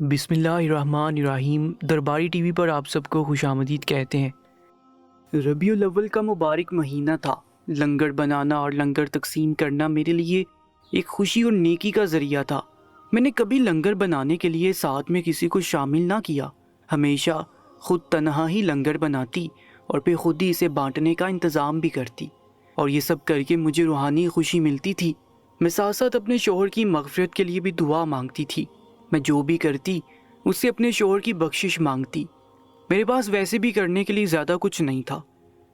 بسم اللہ الرحمن الرحیم۔ درباری ٹی وی پر آپ سب کو خوش آمدید کہتے ہیں۔ ربیع الاول کا مبارک مہینہ تھا۔ لنگر بنانا اور لنگر تقسیم کرنا میرے لیے ایک خوشی اور نیکی کا ذریعہ تھا۔ میں نے کبھی لنگر بنانے کے لیے ساتھ میں کسی کو شامل نہ کیا، ہمیشہ خود تنہا ہی لنگر بناتی اور پھر خود ہی اسے بانٹنے کا انتظام بھی کرتی، اور یہ سب کر کے مجھے روحانی خوشی ملتی تھی۔ میں ساتھ ساتھ اپنے شوہر کی مغفرت کے لیے بھی دعا مانگتی تھی۔ میں جو بھی کرتی اس سے اپنے شوہر کی بخشش مانگتی۔ میرے پاس ویسے بھی کرنے کے لیے زیادہ کچھ نہیں تھا،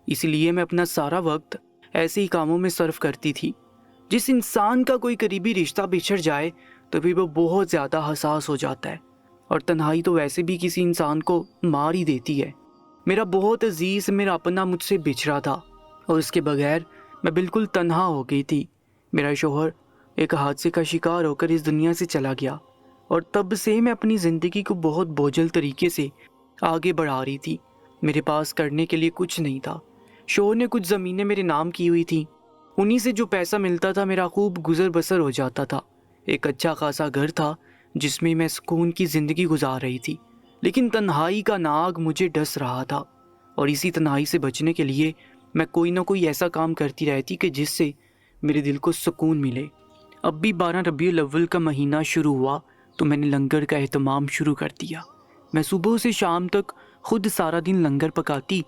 اس لیے میں اپنا سارا وقت ایسے ہی کاموں میں صرف کرتی تھی۔ جس انسان کا کوئی قریبی رشتہ بچھڑ جائے تو پھر وہ بہت زیادہ حساس ہو جاتا ہے، اور تنہائی تو ویسے بھی کسی انسان کو مار ہی دیتی ہے۔ میرا بہت عزیز میرا اپنا مجھ سے بچھڑا تھا، اور اس کے بغیر میں بالکل تنہا ہو گئی تھی۔ میرا شوہر ایک حادثے کا شکار ہو کر اس دنیا سے چلا گیا، اور تب سے میں اپنی زندگی کو بہت بوجھل طریقے سے آگے بڑھا رہی تھی۔ میرے پاس کرنے کے لیے کچھ نہیں تھا۔ شوہر نے کچھ زمینیں میرے نام کی ہوئی تھیں، انہی سے جو پیسہ ملتا تھا میرا خوب گزر بسر ہو جاتا تھا۔ ایک اچھا خاصا گھر تھا جس میں سکون کی زندگی گزار رہی تھی، لیکن تنہائی کا ناگ مجھے ڈس رہا تھا، اور اسی تنہائی سے بچنے کے لیے میں کوئی نہ کوئی ایسا کام کرتی رہتی کہ جس سے میرے دل کو سکون ملے۔ اب بھی 12 ربیع الاول کا مہینہ شروع ہوا تو میں نے لنگر کا اہتمام شروع کر دیا۔ میں صبح سے شام تک خود سارا دن لنگر پکاتی،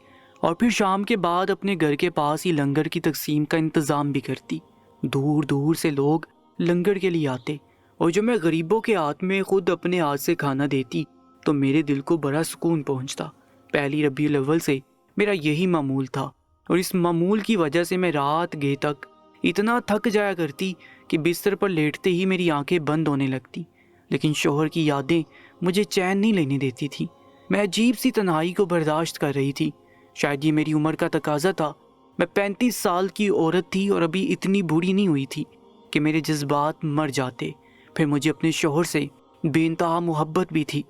اور پھر شام کے بعد اپنے گھر کے پاس ہی لنگر کی تقسیم کا انتظام بھی کرتی۔ دور دور سے لوگ لنگر کے لیے آتے، اور جو میں غریبوں کے ہاتھ میں خود اپنے ہاتھ سے کھانا دیتی تو میرے دل کو بڑا سکون پہنچتا۔ پہلی ربیع الاول سے میرا یہی معمول تھا، اور اس معمول کی وجہ سے میں رات گئے تک اتنا تھک جایا کرتی کہ بستر پر لیٹتے ہی میری آنکھیں بند ہونے لگتی، لیکن شوہر کی یادیں مجھے چین نہیں لینے دیتی تھی۔ میں عجیب سی تنہائی کو برداشت کر رہی تھی۔ شاید یہ میری عمر کا تقاضا تھا۔ میں 35 سال کی عورت تھی اور ابھی اتنی بوڑھی نہیں ہوئی تھی کہ میرے جذبات مر جاتے۔ پھر مجھے اپنے شوہر سے بے انتہا محبت بھی تھی۔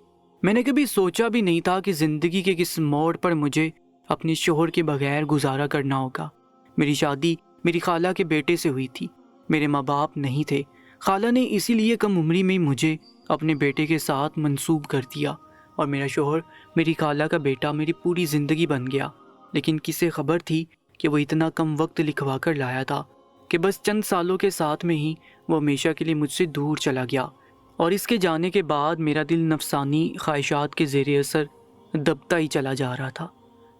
میں نے کبھی سوچا بھی نہیں تھا کہ زندگی کے کس موڑ پر مجھے اپنے شوہر کے بغیر گزارا کرنا ہوگا۔ میری شادی میری خالہ کے بیٹے سے ہوئی تھی۔ میرے ماں باپ نہیں تھے۔ خالہ نے اسی لیے کم عمری میں مجھے اپنے بیٹے کے ساتھ منسوب کر دیا، اور میرا شوہر میری خالہ کا بیٹا میری پوری زندگی بن گیا۔ لیکن کسے خبر تھی کہ وہ اتنا کم وقت لکھوا کر لایا تھا کہ بس چند سالوں کے ساتھ میں ہی وہ ہمیشہ کے لیے مجھ سے دور چلا گیا، اور اس کے جانے کے بعد میرا دل نفسانی خواہشات کے زیر اثر دبتا ہی چلا جا رہا تھا۔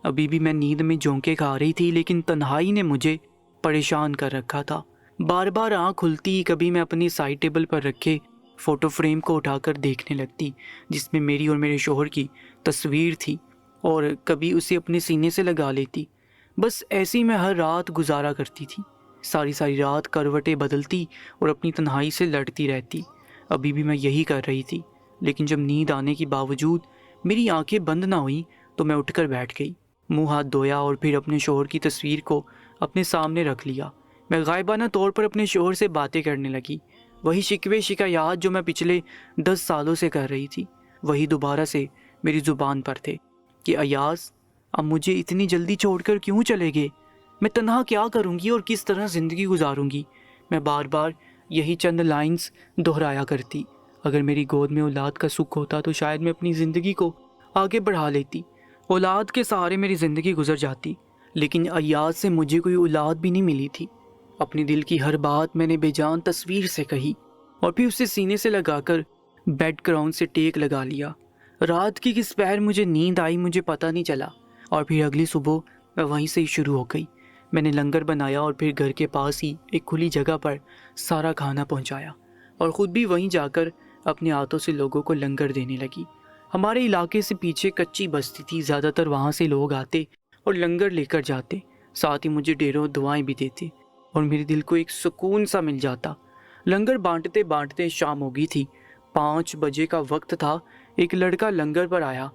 ابھی بھی میں نیند میں جھونکے کھا رہی تھی، لیکن تنہائی نے مجھے پریشان کر رکھا تھا۔ بار بار آنکھ کھلتی، کبھی میں اپنی سائڈ ٹیبل پر رکھے فوٹو فریم کو اٹھا کر دیکھنے لگتی جس میں میری اور میرے شوہر کی تصویر تھی، اور کبھی اسے اپنے سینے سے لگا لیتی۔ بس ایسے ہی میں ہر رات گزارا کرتی تھی۔ ساری رات کروٹیں بدلتی اور اپنی تنہائی سے لڑتی رہتی۔ ابھی بھی میں یہی کر رہی تھی، لیکن جب نیند آنے کے باوجود میری آنکھیں بند نہ ہوئیں تو میں اٹھ کر بیٹھ گئی، منہ ہاتھ دھویا اور پھر اپنے شوہر کی تصویر کو اپنے سامنے رکھ لیا۔ میں غائبانہ طور پر اپنے شوہر سے باتیں کرنے لگی، وہی شکوے شکایات جو میں پچھلے 10 سالوں سے کر رہی تھی، وہی دوبارہ سے میری زبان پر تھے کہ ایاز، اب مجھے اتنی جلدی چھوڑ کر کیوں چلے گئے؟ میں تنہا کیا کروں گی اور کس طرح زندگی گزاروں گی؟ میں بار بار یہی چند لائنز دہرایا کرتی۔ اگر میری گود میں اولاد کا سکھ ہوتا تو شاید میں اپنی زندگی کو آگے بڑھا لیتی، اولاد کے سہارے میری زندگی گزر جاتی، لیکن ایاز سے مجھے کوئی اولاد بھی نہیں ملی تھی۔ اپنی دل کی ہر بات میں نے بے جان تصویر سے کہی، اور پھر اسے سینے سے لگا کر بیڈ کراؤن سے ٹیک لگا لیا۔ رات کی کس پہر مجھے نیند آئی مجھے پتہ نہیں چلا، اور پھر اگلی صبح میں وہیں سے ہی شروع ہو گئی۔ میں نے لنگر بنایا اور پھر گھر کے پاس ہی ایک کھلی جگہ پر سارا کھانا پہنچایا، اور خود بھی وہیں جا کر اپنے ہاتھوں سے لوگوں کو لنگر دینے لگی۔ ہمارے علاقے سے پیچھے کچی بستی تھی، زیادہ تر وہاں سے لوگ آتے اور لنگر لے کر جاتے، ساتھ ہی مجھے ڈھیروں دعائیں بھی دیتے، اور میرے دل کو ایک سکون سا مل جاتا۔ لنگر بانٹتے بانٹتے شام ہو گئی تھی۔ 5 بجے کا وقت تھا۔ ایک لڑکا لنگر پر آیا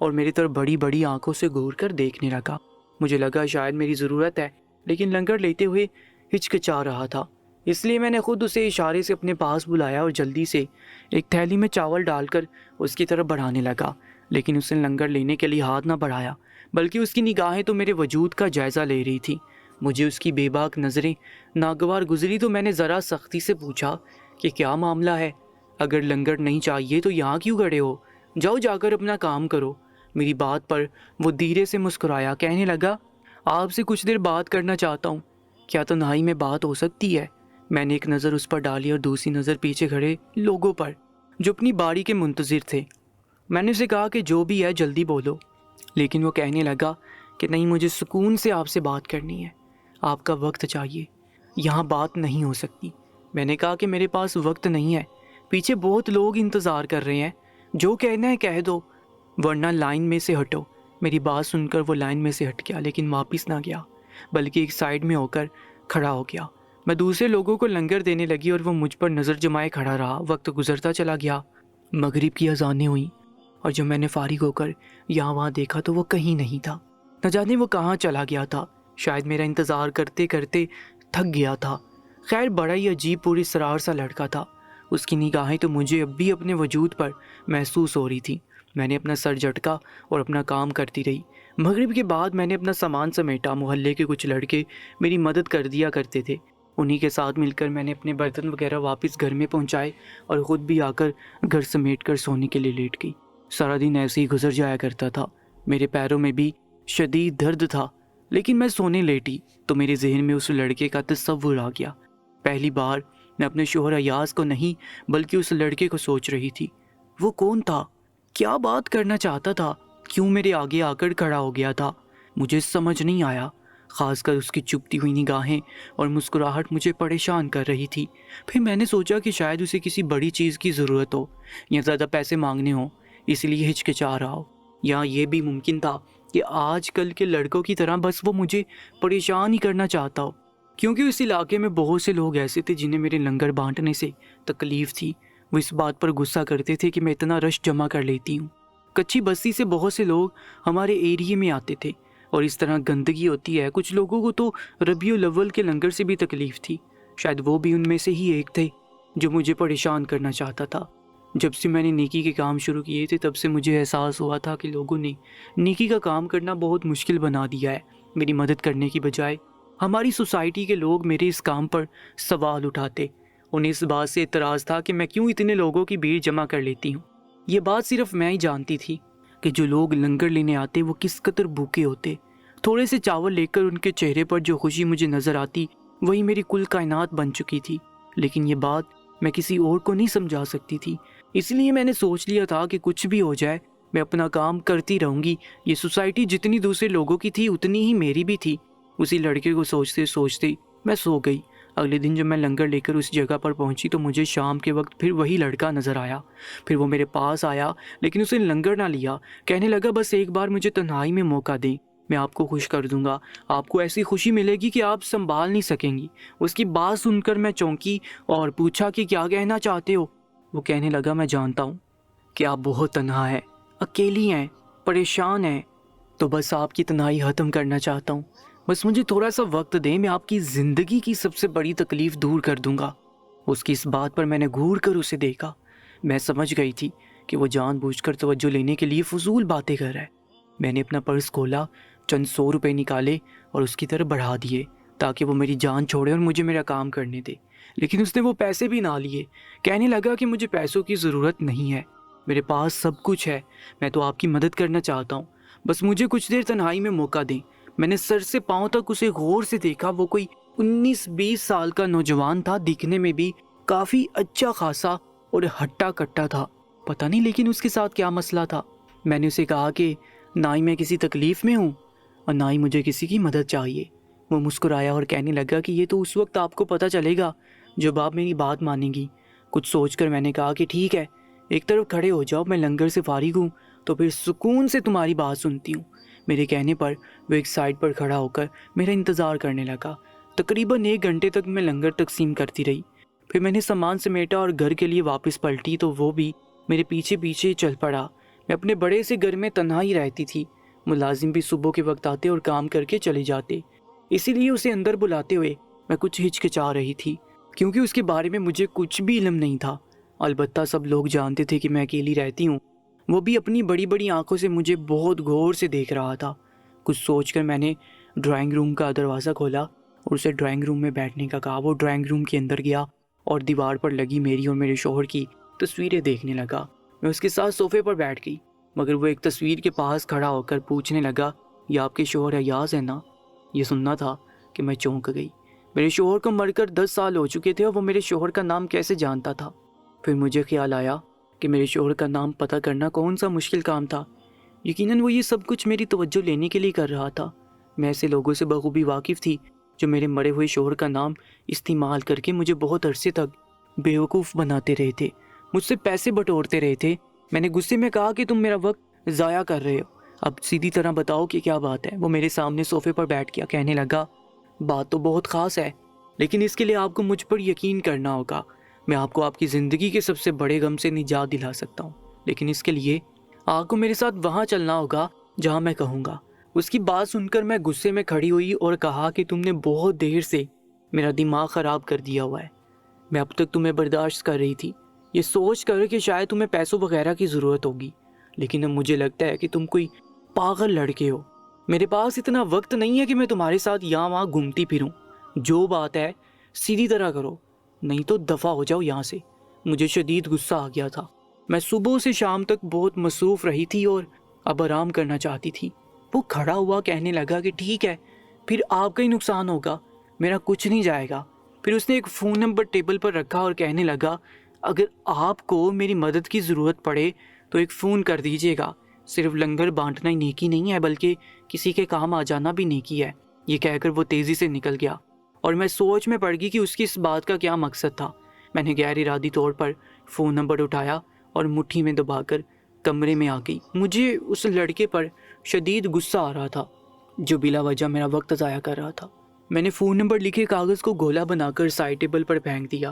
اور میری طرف بڑی بڑی آنکھوں سے گور کر دیکھنے لگا۔ مجھے لگا شاید میری ضرورت ہے، لیکن لنگر لیتے ہوئے ہچکچا رہا تھا، اس لیے میں نے خود اسے اشارے سے اپنے پاس بلایا اور جلدی سے ایک تھیلی میں چاول ڈال کر اس کی طرف بڑھانے لگا، لیکن اس نے لنگر لینے کے لیے ہاتھ نہ بڑھایا، بلکہ اس کی نگاہیں تو میرے وجود کا جائزہ لے رہی تھی۔ مجھے اس کی بے باک نظریں ناگوار گزری تو میں نے ذرا سختی سے پوچھا کہ کیا معاملہ ہے؟ اگر لنگر نہیں چاہیے تو یہاں کیوں کھڑے ہو؟ جاؤ جا کر اپنا کام کرو۔ میری بات پر وہ دھیرے سے مسکرایا، کہنے لگا، آپ سے کچھ دیر بات کرنا چاہتا ہوں، کیا تنہائی میں بات ہو سکتی ہے؟ میں نے ایک نظر اس پر ڈالی اور دوسری نظر پیچھے کھڑے لوگوں پر جو اپنی باری کے منتظر تھے۔ میں نے اسے کہا کہ جو بھی ہے جلدی بولو، لیکن وہ کہنے لگا کہ نہیں، مجھے سکون سے آپ سے بات کرنی ہے، آپ کا وقت چاہیے، یہاں بات نہیں ہو سکتی۔ میں نے کہا کہ میرے پاس وقت نہیں ہے، پیچھے بہت لوگ انتظار کر رہے ہیں، جو کہنا ہے کہہ دو ورنہ لائن میں سے ہٹو۔ میری بات سن کر وہ لائن میں سے ہٹ گیا، لیکن واپس نہ گیا بلکہ ایک سائیڈ میں ہو کر کھڑا ہو گیا۔ میں دوسرے لوگوں کو لنگر دینے لگی اور وہ مجھ پر نظر جمائے کھڑا رہا۔ وقت گزرتا چلا گیا، مغرب کی اذانیں ہوئیں اور جب میں نے فارغ ہو کر یہاں وہاں دیکھا تو وہ کہیں نہیں تھا۔ نہ جانے وہ کہاں چلا گیا تھا، شاید میرا انتظار کرتے کرتے تھک گیا تھا۔ خیر، بڑا ہی عجیب پوری اسرار سا لڑکا تھا، اس کی نگاہیں تو مجھے اب بھی اپنے وجود پر محسوس ہو رہی تھی۔ میں نے اپنا سر جھٹکا اور اپنا کام کرتی رہی۔ مغرب کے بعد میں نے اپنا سامان سمیٹا۔ محلے کے کچھ لڑکے میری مدد کر دیا کرتے تھے، انہی کے ساتھ مل کر میں نے اپنے برتن وغیرہ واپس گھر میں پہنچائے اور خود بھی آ کر گھر سمیٹ کر سونے کے لیے لیٹ گئی۔ سارا دن ایسے ہی گزر جایا کرتا تھا، میرے پیروں میں بھی شدید درد تھا، لیکن میں سونے لیٹی تو میرے ذہن میں اس لڑکے کا تصور آ گیا۔ پہلی بار میں اپنے شوہر ایاز کو نہیں بلکہ اس لڑکے کو سوچ رہی تھی۔ وہ کون تھا؟ کیا بات کرنا چاہتا تھا؟ کیوں میرے آگے آ کر کھڑا ہو گیا تھا؟ مجھے سمجھ نہیں آیا، خاص کر اس کی چپتی ہوئی نگاہیں اور مسکراہٹ مجھے پریشان کر رہی تھی۔ پھر میں نے سوچا کہ شاید اسے کسی بڑی چیز کی ضرورت ہو یا زیادہ پیسے مانگنے ہوں، اس لیے ہچکچا رہا ہو، یا یہ بھی ممکن تھا کہ آج کل کے لڑکوں کی طرح بس وہ مجھے پریشان ہی کرنا چاہتا ہو، کیونکہ اس علاقے میں بہت سے لوگ ایسے تھے جنہیں میرے لنگر بانٹنے سے تکلیف تھی۔ وہ اس بات پر غصہ کرتے تھے کہ میں اتنا رش جمع کر لیتی ہوں۔ کچی بستی سے بہت سے لوگ ہمارے ایریے میں آتے تھے اور اس طرح گندگی ہوتی ہے۔ کچھ لوگوں کو تو ربیع الاول کے لنگر سے بھی تکلیف تھی، شاید وہ بھی ان میں سے ہی ایک تھے جو مجھے پریشان کرنا چاہتا تھا۔ جب سے میں نے نیکی کے کام شروع کیے تھے تب سے مجھے احساس ہوا تھا کہ لوگوں نے نیکی کا کام کرنا بہت مشکل بنا دیا ہے۔ میری مدد کرنے کی بجائے ہماری سوسائٹی کے لوگ میرے اس کام پر سوال اٹھاتے۔ انہیں اس بات سے اعتراض تھا کہ میں کیوں اتنے لوگوں کی بھیڑ جمع کر لیتی ہوں۔ یہ بات صرف میں ہی جانتی تھی کہ جو لوگ لنگر لینے آتے وہ کس قدر بھوکے ہوتے۔ تھوڑے سے چاول لے کر ان کے چہرے پر جو خوشی مجھے نظر آتی وہی میری کل کائنات بن چکی تھی، لیکن یہ بات میں کسی اور کو نہیں سمجھا سکتی تھی۔ اس لیے میں نے سوچ لیا تھا کہ کچھ بھی ہو جائے میں اپنا کام کرتی رہوں گی۔ یہ سوسائٹی جتنی دوسرے لوگوں کی تھی اتنی ہی میری بھی تھی۔ اسی لڑکے کو سوچتے سوچتے میں سو گئی۔ اگلے دن جب میں لنگر لے کر اس جگہ پر پہنچی تو مجھے شام کے وقت پھر وہی لڑکا نظر آیا۔ پھر وہ میرے پاس آیا لیکن اسے لنگر نہ لیا، کہنے لگا بس ایک بار مجھے تنہائی میں موقع دیں، میں آپ کو خوش کر دوں گا، آپ کو ایسی خوشی ملے گی کہ آپ سنبھال نہیں سکیں گی۔ اس کی بات سن کر میں چونکی اور پوچھا کہ کیا کہنا چاہتے ہو؟ وہ کہنے لگا میں جانتا ہوں کہ آپ بہت تنہا ہیں، اکیلی ہیں، پریشان ہیں، تو بس آپ کی تنہائی ختم کرنا چاہتا ہوں، بس مجھے تھوڑا سا وقت دیں، میں آپ کی زندگی کی سب سے بڑی تکلیف دور کر دوں گا۔ اس کی اس بات پر میں نے گھور کر اسے دیکھا۔ میں سمجھ گئی تھی کہ وہ جان بوجھ کر توجہ لینے کے لیے فضول باتیں کر رہا ہے۔ میں نے اپنا پرس کھولا، چند 100 روپے نکالے اور اس کی طرف بڑھا دیے تاکہ وہ میری جان چھوڑے اور مجھے میرا کام کرنے دے، لیکن اس نے وہ پیسے بھی نہ لیے۔ کہنے لگا کہ مجھے پیسوں کی ضرورت نہیں ہے، میرے پاس سب کچھ ہے، میں تو آپ کی مدد کرنا چاہتا ہوں، بس مجھے کچھ دیر تنہائی میں موقع دیں۔ میں نے سر سے پاؤں تک اسے غور سے دیکھا۔ وہ کوئی 19-20 سال کا نوجوان تھا، دکھنے میں بھی کافی اچھا خاصا اور ہٹا کٹا تھا، پتہ نہیں لیکن اس کے ساتھ کیا مسئلہ تھا۔ میں نے اسے کہا کہ نہ ہی میں کسی تکلیف میں ہوں اور نہ ہی مجھے کسی کی مدد چاہیے۔ وہ مسکرایا اور کہنے لگا کہ یہ تو اس وقت آپ کو پتہ چلے گا جب آپ میری بات مانیں گی۔ کچھ سوچ کر میں نے کہا کہ ٹھیک ہے، ایک طرف کھڑے ہو جاؤ، میں لنگر سے فارغ ہوں تو پھر سکون سے تمہاری بات سنتی ہوں۔ میرے کہنے پر وہ ایک سائڈ پر کھڑا ہو کر میرا انتظار کرنے لگا۔ تقریباً 1 گھنٹے تک میں لنگر تقسیم کرتی رہی، پھر میں نے سامان سمیٹا اور گھر کے لیے واپس پلٹی تو وہ بھی میرے پیچھے پیچھے چل پڑا۔ میں اپنے بڑے سے گھر میں تنہا ہی رہتی تھی، ملازم بھی صبح کے وقت آتے اور کام کر کے چلے جاتے، اسی لیے اسے اندر بلاتے ہوئے میں کچھ ہچکچا رہی تھی کیونکہ اس کے بارے میں مجھے کچھ بھی علم نہیں تھا۔ البتہ سب لوگ جانتے تھے کہ میں اکیلی رہتی ہوں۔ وہ بھی اپنی بڑی بڑی آنکھوں سے مجھے بہت غور سے دیکھ رہا تھا۔ کچھ سوچ کر میں نے ڈرائنگ روم کا دروازہ کھولا اور اسے ڈرائنگ روم میں بیٹھنے کا کہا۔ وہ ڈرائنگ روم کے اندر گیا اور دیوار پر لگی میری اور میرے شوہر کی تصویریں دیکھنے لگا۔ میں اس کے ساتھ صوفے پر بیٹھ گئی، مگر وہ ایک تصویر کے پاس کھڑا ہو کر پوچھنے لگا، یہ آپ کے شوہر ایاز ہے نا؟ یہ سننا تھا کہ میں چونک گئی۔ میرے شوہر کو مر کر 10 سال ہو چکے تھے اور وہ میرے شوہر کا نام کیسے جانتا تھا؟ پھر مجھے خیال آیا کہ میرے شوہر کا نام پتہ کرنا کون سا مشکل کام تھا۔ یقیناً وہ یہ سب کچھ میری توجہ لینے کے لیے کر رہا تھا۔ میں ایسے لوگوں سے بخوبی واقف تھی جو میرے مرے ہوئے شوہر کا نام استعمال کر کے مجھے بہت عرصے تک بیوقوف بناتے رہے تھے، مجھ سے پیسے بٹورتے رہے تھے۔ میں نے غصے میں کہا کہ تم میرا وقت ضائع کر رہے ہو، اب سیدھی طرح بتاؤ کہ کیا بات ہے۔ وہ میرے سامنے صوفے پر بیٹھ گیا، کہنے لگا، بات تو بہت خاص ہے، لیکن اس کے لیے آپ کو مجھ پر یقین کرنا ہوگا۔ میں آپ کو آپ کی زندگی کے سب سے بڑے غم سے نجات دلا سکتا ہوں، لیکن اس کے لیے آپ کو میرے ساتھ وہاں چلنا ہوگا جہاں میں کہوں گا۔ اس کی بات سن کر میں غصے میں کھڑی ہوئی اور کہا کہ تم نے بہت دیر سے میرا دماغ خراب کر دیا ہوا ہے۔ میں اب تک تمہیں برداشت کر رہی تھی، یہ سوچ کر کہ شاید تمہیں پیسوں وغیرہ کی ضرورت ہوگی، لیکن اب مجھے لگتا ہے کہ تم کوئی پاگل لڑکے ہو۔ میرے پاس اتنا وقت نہیں ہے کہ میں تمہارے ساتھ یہاں وہاں گھومتی پھروں۔ جو بات ہے سیدھی طرح کرو، نہیں تو دفع ہو جاؤ یہاں سے۔ مجھے شدید غصہ آ گیا تھا۔ میں صبح سے شام تک بہت مصروف رہی تھی اور اب آرام کرنا چاہتی تھی۔ وہ کھڑا ہوا کہنے لگا کہ ٹھیک ہے، پھر آپ کا ہی نقصان ہوگا، میرا کچھ نہیں جائے گا۔ پھر اس نے ایک فون نمبر ٹیبل پر رکھا اور کہنے لگا، اگر آپ کو میری مدد کی ضرورت پڑے تو ایک فون کر دیجیے گا۔ صرف لنگر بانٹنا ہی نیکی نہیں ہے، بلکہ کسی کے کام آ جانا بھی نیکی ہے۔ یہ کہہ کر وہ تیزی سے نکل گیا اور میں سوچ میں پڑ گئی کہ اس کی اس بات کا کیا مقصد تھا۔ میں نے غیر ارادی طور پر فون نمبر اٹھایا اور مٹھی میں دبا کر کمرے میں آ گئی۔ مجھے اس لڑکے پر شدید غصہ آ رہا تھا جو بلا وجہ میرا وقت ضائع کر رہا تھا۔ میں نے فون نمبر لکھے کاغذ کو گولا بنا کر سائڈ ٹیبل پر پھینک دیا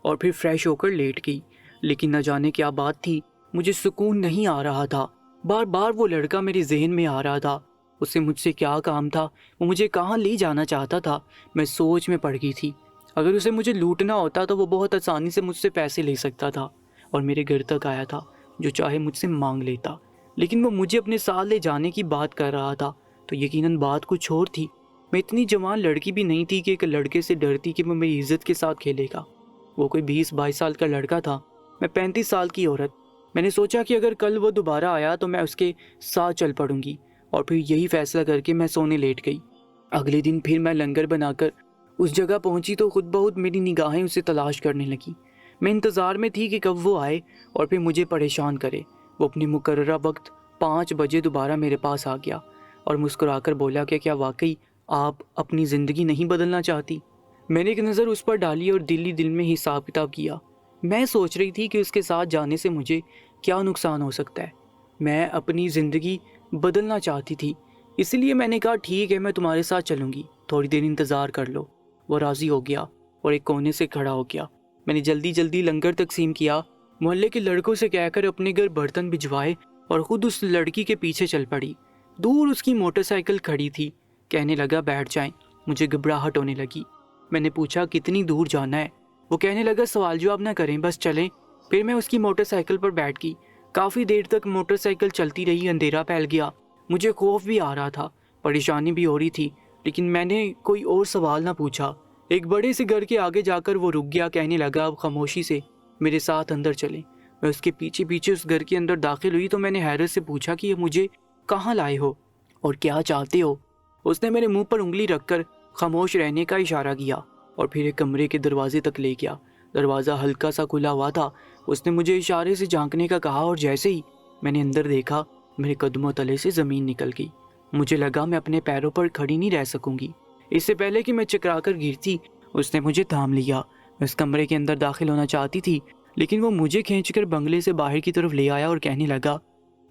اور پھر فریش ہو کر لیٹ گئی۔ لیکن نہ جانے کیا بات تھی، مجھے سکون نہیں آ رہا تھا۔ بار بار وہ لڑکا میرے ذہن میں آ رہا تھا۔ اسے مجھ سے کیا کام تھا؟ وہ مجھے کہاں لے جانا چاہتا تھا؟ میں سوچ میں پڑ گئی تھی۔ اگر اسے مجھے لوٹنا ہوتا تو وہ بہت آسانی سے مجھ سے پیسے لے سکتا تھا اور میرے گھر تک آیا تھا، جو چاہے مجھ سے مانگ لیتا۔ لیکن وہ مجھے اپنے ساتھ لے جانے کی بات کر رہا تھا، تو یقیناً بات کچھ اور تھی۔ میں اتنی جوان لڑکی بھی نہیں تھی کہ ایک لڑکے سے ڈرتی کہ وہ میری عزت کے ساتھ کھیلے گا۔ وہ کوئی 20-22 سال کا لڑکا تھا، میں 35 سال کی عورت۔ میں نے سوچا کہ اگر کل وہ دوبارہ آیا تو میں اس کے ساتھ چل پڑوں گی، اور پھر یہی فیصلہ کر کے میں سونے لیٹ گئی۔ اگلے دن پھر میں لنگر بنا کر اس جگہ پہنچی تو خود بخود میری نگاہیں اسے تلاش کرنے لگیں۔ میں انتظار میں تھی کہ کب وہ آئے اور پھر مجھے پریشان کرے۔ وہ اپنے مقررہ وقت 5 بجے دوبارہ میرے پاس آ گیا اور مسکرا کر بولا کہ کیا واقعی آپ اپنی زندگی نہیں بدلنا چاہتی؟ میں نے ایک نظر اس پر ڈالی اور دل ہی دل میں حساب کتاب کیا۔ میں سوچ رہی تھی کہ اس کے ساتھ جانے سے مجھے کیا نقصان ہو سکتا ہے۔ میں اپنی زندگی بدلنا چاہتی تھی، اس لیے میں نے کہا ٹھیک ہے، میں تمہارے ساتھ چلوں گی، تھوڑی دیر انتظار کر لو۔ وہ راضی ہو گیا اور ایک کونے سے کھڑا ہو گیا۔ میں نے جلدی جلدی لنگر تقسیم کیا، محلے کے لڑکوں سے کہہ کر اپنے گھر برتن بھجوائے اور خود اس لڑکی کے پیچھے چل پڑی۔ دور اس کی موٹر سائیکل کھڑی تھی، کہنے لگا بیٹھ جائیں۔ مجھے گھبراہٹ ہونے لگی۔ میں نے پوچھا کتنی دور جانا ہے؟ وہ کہنے لگا سوال جواب نہ کریں، بس چلیں۔ پھر میں اس کی موٹر سائیکل پر بیٹھ گئی۔ کافی دیر تک موٹر سائیکل چلتی رہی، اندھیرا پھیل گیا۔ مجھے خوف بھی آ رہا تھا، پریشانی بھی ہو رہی تھی، لیکن میں نے کوئی اور سوال نہ پوچھا۔ ایک بڑے سے گھر کے آگے جا کر وہ رک گیا، کہنے لگا اب خاموشی سے میرے ساتھ اندر چلیں۔ میں اس کے پیچھے پیچھے اس گھر کے اندر داخل ہوئی تو میں نے حیرت سے پوچھا کہ یہ مجھے کہاں لائے ہو اور کیا چاہتے ہو؟ اس نے میرے منہ پر انگلی رکھ کر خاموش رہنے کا اشارہ کیا اور پھر ایک کمرے کے دروازے تک لے گیا۔ دروازہ ہلکا سا کھلا ہوا تھا۔ اس نے مجھے اشارے سے جھانکنے کا کہا اور جیسے ہی میں نے اندر دیکھا، میرے قدموں تلے سے زمین نکل گئی۔ مجھے لگا میں اپنے پیروں پر کھڑی نہیں رہ سکوں گی۔ اس سے پہلے کہ میں چکرا کر گرتی، اس نے مجھے تھام لیا۔ میں اس کمرے کے اندر داخل ہونا چاہتی تھی، لیکن وہ مجھے کھینچ کر بنگلے سے باہر کی طرف لے آیا اور کہنے لگا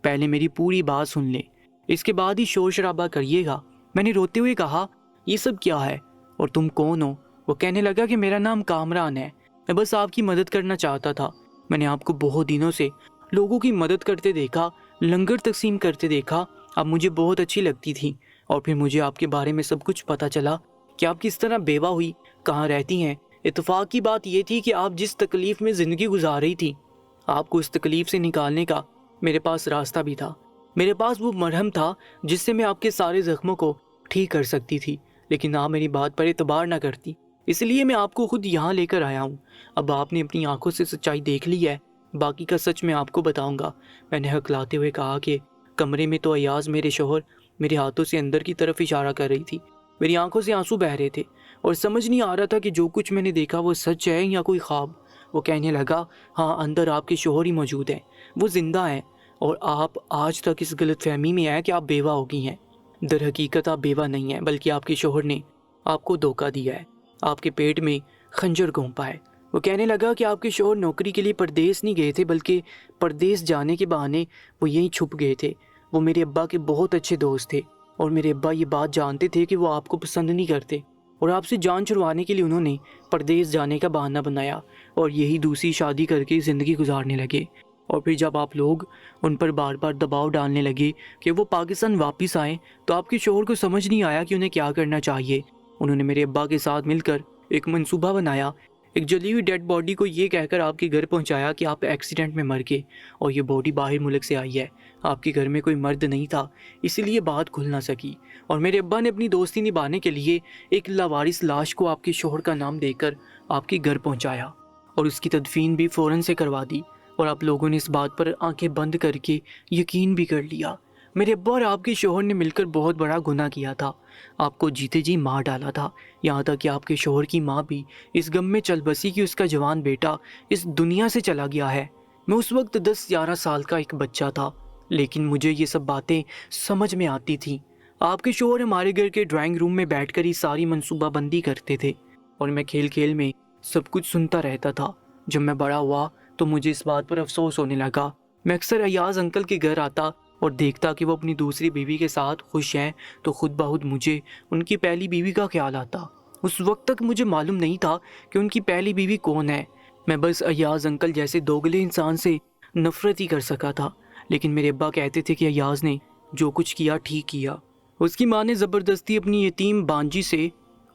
پہلے میری پوری بات سن لے، اس کے بعد ہی شور شرابہ کریے گا۔ میں نے روتے ہوئے کہا یہ سب کیا ہے اور تم کون ہو؟ وہ کہنے لگا کہ میرا نام کامران ہے، میں بس آپ کی مدد کرنا چاہتا تھا۔ میں نے آپ کو بہت دنوں سے لوگوں کی مدد کرتے دیکھا، لنگر تقسیم کرتے دیکھا، اب مجھے بہت اچھی لگتی تھی، اور پھر مجھے آپ کے بارے میں سب کچھ پتہ چلا کہ آپ کس طرح بیوہ ہوئی، کہاں رہتی ہیں۔ اتفاق کی بات یہ تھی کہ آپ جس تکلیف میں زندگی گزار رہی تھی، آپ کو اس تکلیف سے نکالنے کا میرے پاس راستہ بھی تھا۔ میرے پاس وہ مرہم تھا جس سے میں آپ کے سارے زخموں کو ٹھیک کر سکتی تھی، لیکن آپ میری بات پر اعتبار نہ کرتی، اس لیے میں آپ کو خود یہاں لے کر آیا ہوں۔ اب آپ نے اپنی آنکھوں سے سچائی دیکھ لی ہے، باقی کا سچ میں آپ کو بتاؤں گا، میں نے ہکلاتے ہوئے کہا کہ کمرے میں تو ایاز میرے شوہر میرے ہاتھوں سے اندر کی طرف اشارہ کر رہی تھی۔ میری آنکھوں سے آنسو بہہ رہے تھے اور سمجھ نہیں آ رہا تھا کہ جو کچھ میں نے دیکھا وہ سچ ہے یا کوئی خواب۔ وہ کہنے لگا، ہاں اندر آپ کے شوہر ہی موجود ہیں، وہ زندہ ہیں، اور آپ آج تک اس غلط فہمی میں ہیں کہ آپ بیوہ ہو گئی ہیں۔ در حقیقت آپ بیوہ نہیں ہیں، بلکہ آپ کے شوہر نے آپ کو دھوکہ دیا ہے، آپ کے پیٹ میں خنجر گھونپا ہے۔ وہ کہنے لگا کہ آپ کے شوہر نوکری کے لیے پردیس نہیں گئے تھے، بلکہ پردیس جانے کے بہانے وہ یہیں چھپ گئے تھے۔ وہ میرے ابا کے بہت اچھے دوست تھے، اور میرے ابا یہ بات جانتے تھے کہ وہ آپ کو پسند نہیں کرتے، اور آپ سے جان چھڑوانے کے لیے انہوں نے پردیس جانے کا بہانہ بنایا اور یہی دوسری شادی کر کے زندگی گزارنے لگے۔ اور پھر جب آپ لوگ ان پر بار بار دباؤ ڈالنے لگے کہ وہ پاکستان واپس آئیں، تو آپ کے شوہر کو سمجھ نہیں آیا کہ انہیں کیا کرنا چاہیے۔ انہوں نے میرے ابا کے ساتھ مل کر ایک منصوبہ بنایا، ایک جلی ہوئی ڈیڈ باڈی کو یہ کہہ کر آپ کے گھر پہنچایا کہ آپ ایکسیڈنٹ میں مر گئے اور یہ باڈی باہر ملک سے آئی ہے۔ آپ کے گھر میں کوئی مرد نہیں تھا، اسی لیے بات کھل نہ سکی، اور میرے ابا نے اپنی دوستی نبھانے کے لیے ایک لاوارث لاش کو آپ کے شوہر کا نام دے کر آپ کے گھر پہنچایا اور اس کی تدفین بھی فوراً سے کروا دی، اور آپ لوگوں نے اس بات پر آنکھیں بند کر کے یقین بھی کر لیا۔ میرے ابا اور آپ کے شوہر نے مل کر بہت بڑا گناہ کیا تھا، آپ کو جیتے جی مار ڈالا تھا، یہاں تک کہ آپ کے شوہر کی ماں بھی اس غم میں چل بسی کہ اس کا جوان بیٹا اس دنیا سے چلا گیا ہے۔ میں اس وقت 10-11 سال کا ایک بچہ تھا، لیکن مجھے یہ سب باتیں سمجھ میں آتی تھیں۔ آپ کے شوہر ہمارے گھر کے ڈرائنگ روم میں بیٹھ کر ہی ساری منصوبہ بندی کرتے تھے، اور میں کھیل کھیل میں سب کچھ سنتا رہتا تھا۔ جب میں بڑا ہوا تو مجھے اس بات پر افسوس ہونے لگا۔ میں اکثر ایاز انکل کے گھر آتا اور دیکھتا کہ وہ اپنی دوسری بیوی کے ساتھ خوش ہیں، تو خود بخود مجھے ان کی پہلی بیوی کا خیال آتا۔ اس وقت تک مجھے معلوم نہیں تھا کہ ان کی پہلی بیوی کون ہے۔ میں بس ایاز انکل جیسے دوگلے انسان سے نفرت ہی کر سکا تھا، لیکن میرے ابا کہتے تھے کہ ایاز نے جو کچھ کیا ٹھیک کیا۔ اس کی ماں نے زبردستی اپنی یتیم بانجی سے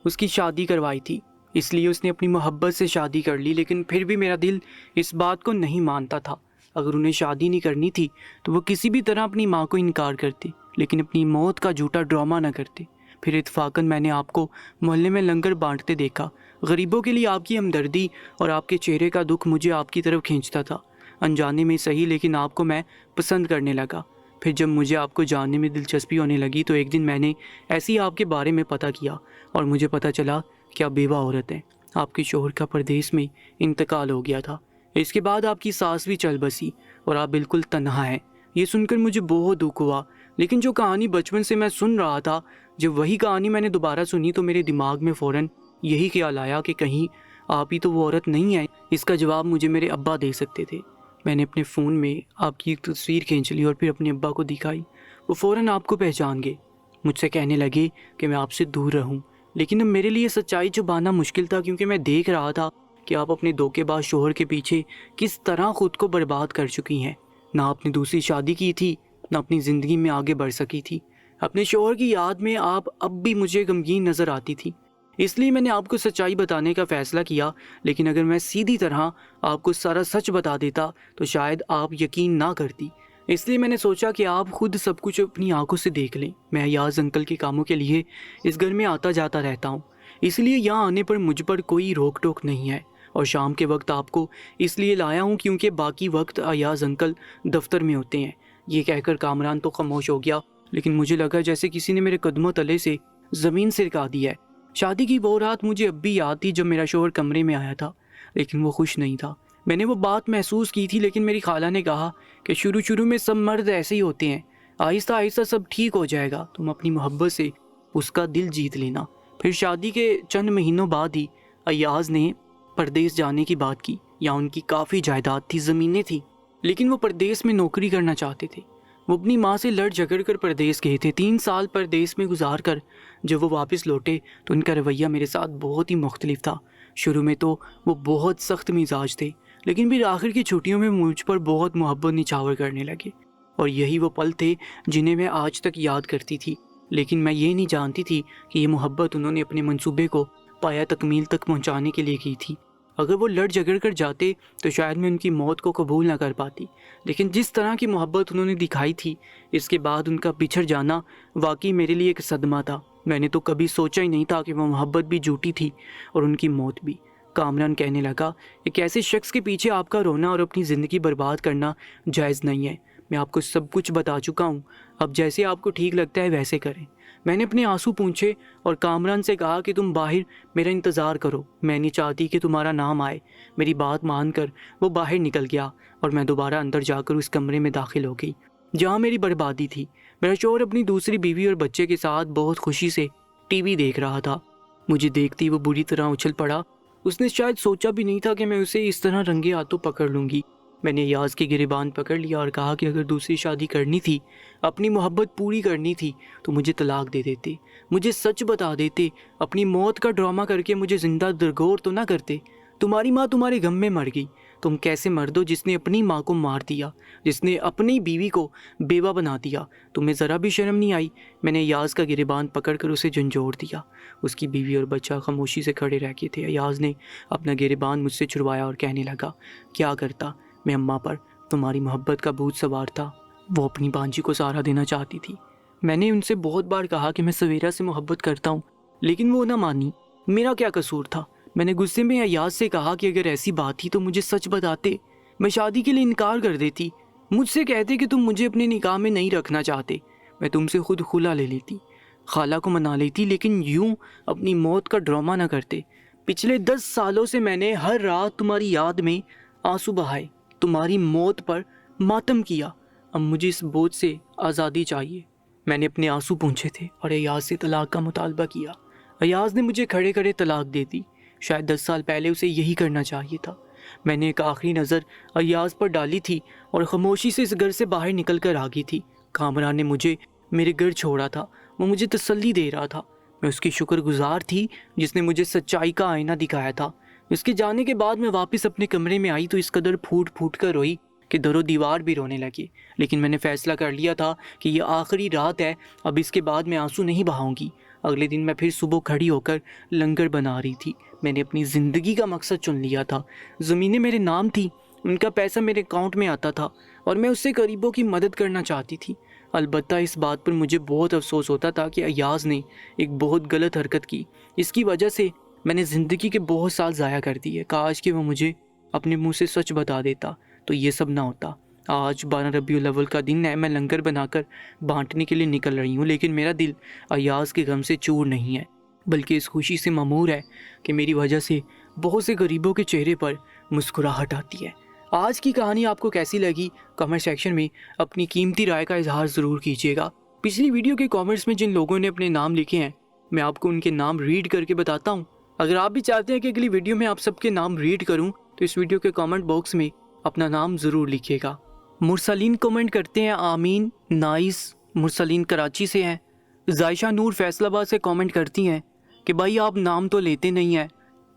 اس کی شادی کروائی تھی، اس لیے اس نے اپنی محبت سے شادی کر لی، لیکن پھر بھی میرا دل اس بات کو نہیں مانتا تھا۔ اگر انہیں شادی نہیں کرنی تھی تو وہ کسی بھی طرح اپنی ماں کو انکار کرتے، لیکن اپنی موت کا جھوٹا ڈرامہ نہ کرتے۔ پھر اتفاقاً میں نے آپ کو محلے میں لنگر بانٹتے دیکھا۔ غریبوں کے لیے آپ کی ہمدردی اور آپ کے چہرے کا دکھ مجھے آپ کی طرف کھینچتا تھا، انجانے میں صحیح، لیکن آپ کو میں پسند کرنے لگا۔ پھر جب مجھے آپ کو جاننے میں دلچسپی ہونے لگی تو ایک دن میں نے ایسے ہی آپ کے بارے میں پتہ کیا، اور مجھے پتہ چلا کہ آپ بیوہ عورت ہیں۔ آپ کے شوہر کا پردیس میں انتقال ہو گیا تھا، اس کے بعد آپ کی ساس بھی چل بسی اور آپ بالکل تنہا ہیں۔ یہ سن کر مجھے بہت دکھ ہوا، لیکن جو کہانی بچپن سے میں سن رہا تھا، جب وہی کہانی میں نے دوبارہ سنی تو میرے دماغ میں فوراً یہی خیال آیا کہ کہیں آپ ہی تو وہ عورت نہیں ہے۔ اس کا جواب مجھے میرے ابا دے سکتے تھے۔ میں نے اپنے فون میں آپ کی ایک تصویر کھینچ لی اور پھر اپنے ابا کو دکھائی۔ وہ فوراً آپ کو پہچان گئے، مجھ سے کہنے لگے کہ میں آپ سے دور رہوں، لیکن اب میرے لیے سچائی چھپانا مشکل تھا، کیونکہ میں دیکھ رہا تھا کہ آپ اپنے دھوکے باز شوہر کے پیچھے کس طرح خود کو برباد کر چکی ہیں۔ نہ آپ نے دوسری شادی کی تھی، نہ اپنی زندگی میں آگے بڑھ سکی تھی۔ اپنے شوہر کی یاد میں آپ اب بھی مجھے غمگین نظر آتی تھی، اس لیے میں نے آپ کو سچائی بتانے کا فیصلہ کیا، لیکن اگر میں سیدھی طرح آپ کو سارا سچ بتا دیتا تو شاید آپ یقین نہ کرتی، اس لیے میں نے سوچا کہ آپ خود سب کچھ اپنی آنکھوں سے دیکھ لیں۔ میں ایاز انکل کے کاموں کے لیے اس گھر میں آتا جاتا رہتا ہوں، اس لیے یہاں آنے پر مجھ پر کوئی روک ٹوک نہیں ہے، اور شام کے وقت آپ کو اس لیے لایا ہوں کیونکہ باقی وقت ایاز انکل دفتر میں ہوتے ہیں۔ یہ کہہ کر کامران تو خاموش ہو گیا، لیکن مجھے لگا جیسے کسی نے میرے قدموں تلے سے زمین سرکا دی ہے۔ شادی کی وہ رات مجھے اب بھی یاد تھی جب میرا شوہر کمرے میں آیا تھا، لیکن وہ خوش نہیں تھا۔ میں نے وہ بات محسوس کی تھی، لیکن میری خالہ نے کہا کہ شروع میں سب مرد ایسے ہی ہوتے ہیں، آہستہ آہستہ سب ٹھیک ہو جائے گا، تم اپنی محبت سے اس کا دل جیت لینا۔ پھر شادی کے چند مہینوں بعد ہی ایاز نے پردیس جانے کی بات کی۔ یہاں ان کی کافی جائیداد تھی، زمینیں تھیں، لیکن وہ پردیس میں نوکری کرنا چاہتے تھے۔ وہ اپنی ماں سے لڑ جھگڑ کر پردیس گئے تھے۔ 3 سال پردیس میں گزار کر جب وہ واپس لوٹے تو ان کا رویہ میرے ساتھ بہت ہی مختلف تھا۔ شروع میں تو وہ بہت سخت مزاج تھے، لیکن پھر آخر کی چھٹیوں میں مجھ پر بہت محبت نچھاور کرنے لگے، اور یہی وہ پل تھے جنہیں میں آج تک یاد کرتی تھی۔ لیکن میں یہ نہیں جانتی تھی کہ یہ محبت انہوں نے اپنے منصوبے کو پایا تکمیل تک پہنچانے کے لیے کی تھی۔ اگر وہ لڑ جھگڑ کر جاتے تو شاید میں ان کی موت کو قبول نہ کر پاتی، لیکن جس طرح کی محبت انہوں نے دکھائی تھی، اس کے بعد ان کا بچھڑ جانا واقعی میرے لیے ایک صدمہ تھا۔ میں نے تو کبھی سوچا ہی نہیں تھا کہ وہ محبت بھی جھوٹی تھی اور ان کی موت بھی۔ کامران کہنے لگا، ایک ایسے شخص کے پیچھے آپ کا رونا اور اپنی زندگی برباد کرنا جائز نہیں ہے۔ میں آپ کو سب کچھ بتا چکا ہوں، اب جیسے آپ کو ٹھیک لگتا ہے ویسے کریں۔ میں نے اپنے آنسو پونچھے اور کامران سے کہا کہ تم باہر میرا انتظار کرو، میں نہیں چاہتی کہ تمہارا نام آئے۔ میری بات مان کر وہ باہر نکل گیا اور میں دوبارہ اندر جا کر اس کمرے میں داخل ہو گئی جہاں میری بربادی تھی۔ میرا شوہر اپنی دوسری بیوی اور بچے کے ساتھ بہت خوشی سے ٹی وی دیکھ رہا تھا۔ مجھے دیکھتی وہ بری طرح اچھل پڑا۔ اس نے شاید سوچا بھی نہیں تھا کہ میں اسے اس طرح رنگے ہاتھوں پکڑ لوں گی۔ میں نے ایاز کے گریبان پکڑ لیا اور کہا کہ اگر دوسری شادی کرنی تھی، اپنی محبت پوری کرنی تھی تو مجھے طلاق دے دیتے، مجھے سچ بتا دیتے، اپنی موت کا ڈرامہ کر کے مجھے زندہ درگور تو نہ کرتے۔ تمہاری ماں تمہارے غم میں مر گئی، تم کیسے مرد ہو جس نے اپنی ماں کو مار دیا، جس نے اپنی بیوی کو بیوہ بنا دیا؟ تمہیں ذرا بھی شرم نہیں آئی؟ میں نے ایاز کا گریبان پکڑ کر اسے جھنجھوڑ دیا۔ اس کی بیوی اور بچہ خاموشی سے کھڑے رہ کے تھے۔ ایاز نے اپنا گریبان مجھ سے چھڑوایا اور کہنے لگا، کیا کرتا میں اماں پر تمہاری محبت کا بھوت سوار تھا۔ وہ اپنی بانجی کو سہارا دینا چاہتی تھی۔ میں نے ان سے بہت بار کہا کہ میں سویرا سے محبت کرتا ہوں، لیکن وہ نہ مانی۔ میرا کیا قصور تھا؟ میں نے غصے میں ایاز سے کہا کہ اگر ایسی بات تھی تو مجھے سچ بتاتے، میں شادی کے لیے انکار کر دیتی۔ مجھ سے کہتے کہ تم مجھے اپنے نکاح میں نہیں رکھنا چاہتے، میں تم سے خود خلا لے لیتی، خالہ کو منا لیتی، لیکن یوں اپنی موت کا ڈرامہ نہ کرتے۔ پچھلے 10 سالوں سے میں نے ہر رات تمہاری یاد میں آنسو بہائے، تمہاری موت پر ماتم کیا۔ اب مجھے اس بوجھ سے آزادی چاہیے۔ میں نے اپنے آنسو پونچھے تھے اور ایاز سے طلاق کا مطالبہ کیا۔ ایاز نے مجھے کھڑے کھڑے طلاق دے دی۔ شاید 10 سال پہلے اسے یہی کرنا چاہیے تھا۔ میں نے ایک آخری نظر ایاز پر ڈالی تھی اور خاموشی سے اس گھر سے باہر نکل کر آ گئی تھی۔ کامران نے مجھے میرے گھر چھوڑا تھا، وہ مجھے تسلی دے رہا تھا۔ میں اس کی شکر گزار تھی جس نے مجھے سچائی کا آئینہ دکھایا تھا۔ اس کے جانے کے بعد میں واپس اپنے کمرے میں آئی تو اس قدر پھوٹ پھوٹ کر روئی کہ در و دیوار بھی رونے لگے۔ لیکن میں نے فیصلہ کر لیا تھا کہ یہ آخری رات ہے، اب اس کے بعد میں آنسو نہیں بہاؤں گی۔ اگلے دن میں پھر صبح کھڑی ہو کر لنگر بنا رہی تھی۔ میں نے اپنی زندگی کا مقصد چن لیا تھا۔ زمینیں میرے نام تھی، ان کا پیسہ میرے اکاؤنٹ میں آتا تھا اور میں اس سے غریبوں کی مدد کرنا چاہتی تھی۔ البتہ اس بات پر مجھے بہت افسوس ہوتا تھا کہ ایاز نے ایک بہت غلط حرکت کی۔ اس کی وجہ سے میں نے زندگی کے بہت سال ضائع کر دیے۔ کاش کہ وہ مجھے اپنے منہ سے سچ بتا دیتا تو یہ سب نہ ہوتا۔ آج 12 ربیع الاول کا دن ہے، میں لنگر بنا کر بانٹنے کے لیے نکل رہی ہوں، لیکن میرا دل ایاز کے غم سے چور نہیں ہے، بلکہ اس خوشی سے ممور ہے کہ میری وجہ سے بہت سے غریبوں کے چہرے پر مسکراہٹ آتی ہے۔ آج کی کہانی آپ کو کیسی لگی؟ کمنٹ سیکشن میں اپنی قیمتی رائے کا اظہار ضرور کیجیے گا۔ پچھلی ویڈیو کے کامنٹس میں جن لوگوں نے اپنے نام لکھے ہیں، میں آپ کو ان کے نام ریڈ کر کے بتاتا ہوں۔ اگر آپ بھی چاہتے ہیں کہ اگلی ویڈیو میں آپ سب کے نام ریڈ کروں تو اس ویڈیو کے کامنٹ باکس میں اپنا نام ضرور لکھیے گا۔ مرسلین کمنٹ کرتے ہیں آمین نائس، مرسلین کراچی سے ہیں۔ ذائشہ نور فیصل آباد سے کامنٹ کرتی ہیں کہ بھائی آپ نام تو لیتے نہیں ہیں۔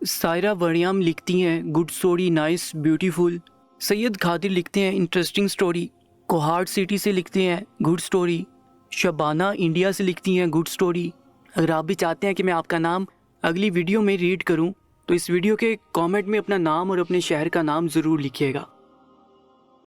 سائرہ وریم لکھتی ہیں گڈ سٹوری نائس بیوٹیفل۔ سید خادر لکھتے ہیں انٹرسٹنگ سٹوری۔ کوہاٹ سٹی سے لکھتے ہیں گڈ سٹوری۔ شبانہ انڈیا سے لکھتی ہیں گڈ سٹوری۔ اگر آپ بھی چاہتے ہیں کہ میں آپ کا نام اگلی ویڈیو میں ریڈ کروں تو اس ویڈیو کے کامنٹ میں اپنا نام اور اپنے شہر کا نام ضرور لکھیے گا۔